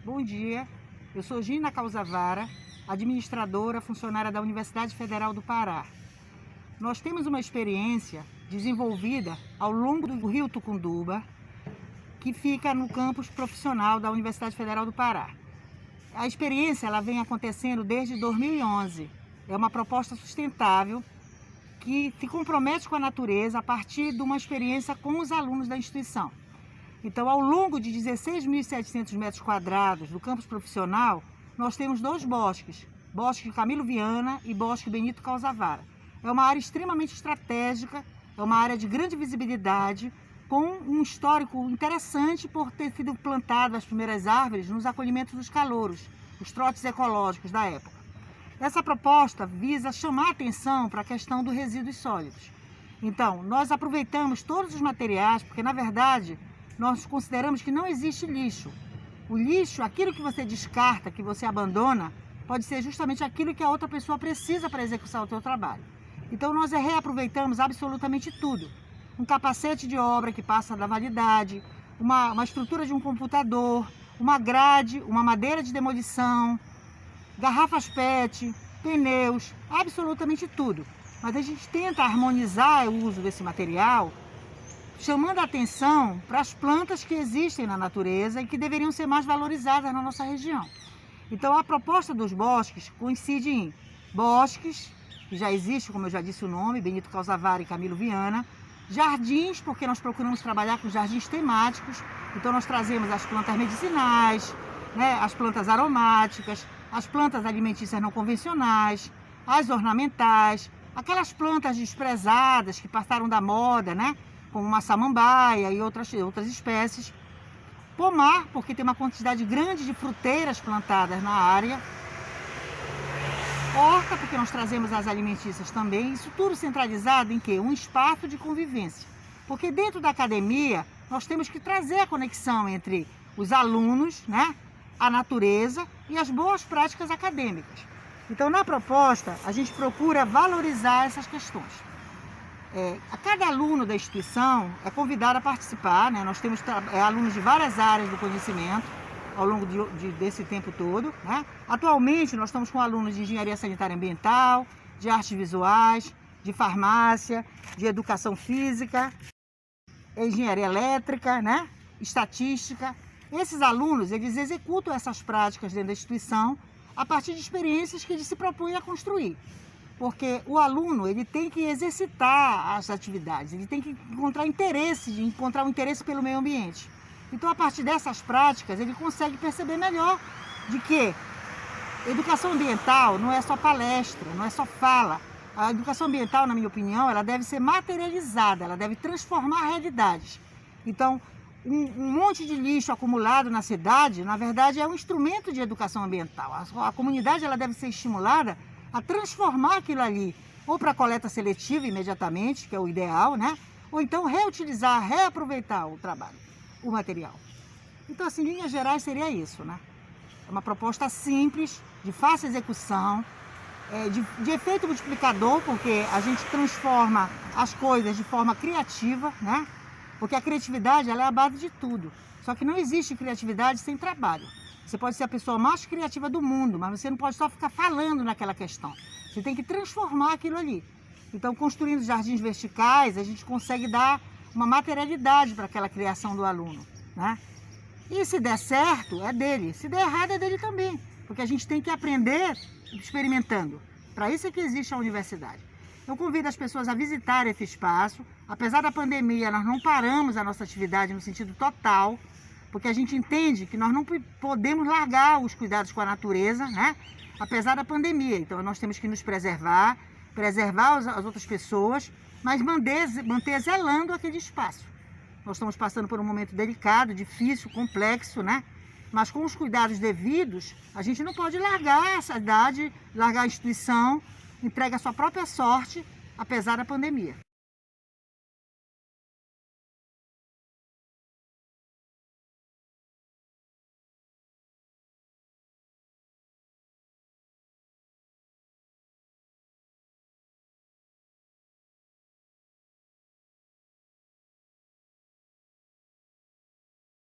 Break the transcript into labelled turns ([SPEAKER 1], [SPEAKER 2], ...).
[SPEAKER 1] Bom dia, eu sou Gina Calzavara, administradora, funcionária da Universidade Federal do Pará. Nós temos uma experiência desenvolvida ao longo do Rio Tucunduba, que fica no campus profissional da Universidade Federal do Pará. A experiência ela vem acontecendo desde 2011. É uma proposta sustentável que se compromete com a natureza a partir de uma experiência com os alunos da instituição. Então, ao longo de 16.700 metros quadrados do campus profissional, nós temos dois bosques, Bosque Camilo Viana e Bosque Benito Calzavara. É uma área extremamente estratégica, é uma área de grande visibilidade, com um histórico interessante por ter sido plantado as primeiras árvores nos acolhimentos dos calouros, os trotes ecológicos da época. Essa proposta visa chamar a atenção para a questão dos resíduos sólidos. Então, nós aproveitamos todos os materiais, porque na verdade nós consideramos que não existe lixo. O lixo, aquilo que você descarta, que você abandona, pode ser justamente aquilo que a outra pessoa precisa para executar o seu trabalho. Então nós reaproveitamos absolutamente tudo. Um capacete de obra que passa da validade, uma estrutura de um computador, uma grade, uma madeira de demolição, garrafas PET, pneus, absolutamente tudo. Mas a gente tenta harmonizar o uso desse material, chamando a atenção para as plantas que existem na natureza e que deveriam ser mais valorizadas na nossa região. Então a proposta dos bosques coincide em bosques, que já existe, como eu já disse o nome, Benito Calzavara e Camilo Viana, jardins, porque nós procuramos trabalhar com jardins temáticos, então nós trazemos as plantas medicinais, as plantas aromáticas, as plantas alimentícias não convencionais, as ornamentais, aquelas plantas desprezadas que passaram da moda, como uma samambaia e outras espécies. Pomar, porque tem uma quantidade grande de fruteiras plantadas na área. Horta, porque nós trazemos as alimentícias também. Isso tudo centralizado em quê? Um espaço de convivência. Porque dentro da academia, nós temos que trazer a conexão entre os alunos, a natureza e as boas práticas acadêmicas. Então, na proposta, a gente procura valorizar essas questões. A cada aluno da instituição é convidado a participar, Nós temos alunos de várias áreas do conhecimento ao longo desse tempo todo. Atualmente, nós estamos com alunos de engenharia sanitária e ambiental, de artes visuais, de farmácia, de educação física, engenharia elétrica, estatística. Esses alunos, eles executam essas práticas dentro da instituição a partir de experiências que eles se propõem a construir. Porque o aluno ele tem que exercitar as atividades, ele tem que encontrar um interesse pelo meio ambiente. Então, a partir dessas práticas, ele consegue perceber melhor de que educação ambiental não é só palestra, não é só fala. A educação ambiental, na minha opinião, ela deve ser materializada, ela deve transformar realidades. Então, um monte de lixo acumulado na cidade, na verdade, é um instrumento de educação ambiental. A comunidade ela deve ser estimulada a transformar aquilo ali, ou para coleta seletiva imediatamente, que é o ideal, ou então reutilizar, reaproveitar o material. Então, assim, em linhas gerais, seria isso, É uma proposta simples, de fácil execução, de efeito multiplicador, porque a gente transforma as coisas de forma criativa, Porque a criatividade ela é a base de tudo. Só que não existe criatividade sem trabalho. Você pode ser a pessoa mais criativa do mundo, mas você não pode só ficar falando naquela questão. Você tem que transformar aquilo ali. Então, construindo jardins verticais, a gente consegue dar uma materialidade para aquela criação do aluno, E se der certo, é dele. Se der errado, é dele também. Porque a gente tem que aprender experimentando. Para isso é que existe a universidade. Eu convido as pessoas a visitarem esse espaço. Apesar da pandemia, nós não paramos a nossa atividade no sentido total, porque a gente entende que nós não podemos largar os cuidados com a natureza, apesar da pandemia. Então, nós temos que nos preservar as outras pessoas, mas manter zelando aquele espaço. Nós estamos passando por um momento delicado, difícil, complexo, Mas com os cuidados devidos, a gente não pode largar a cidade, largar a instituição, entrega a sua própria sorte, apesar da pandemia.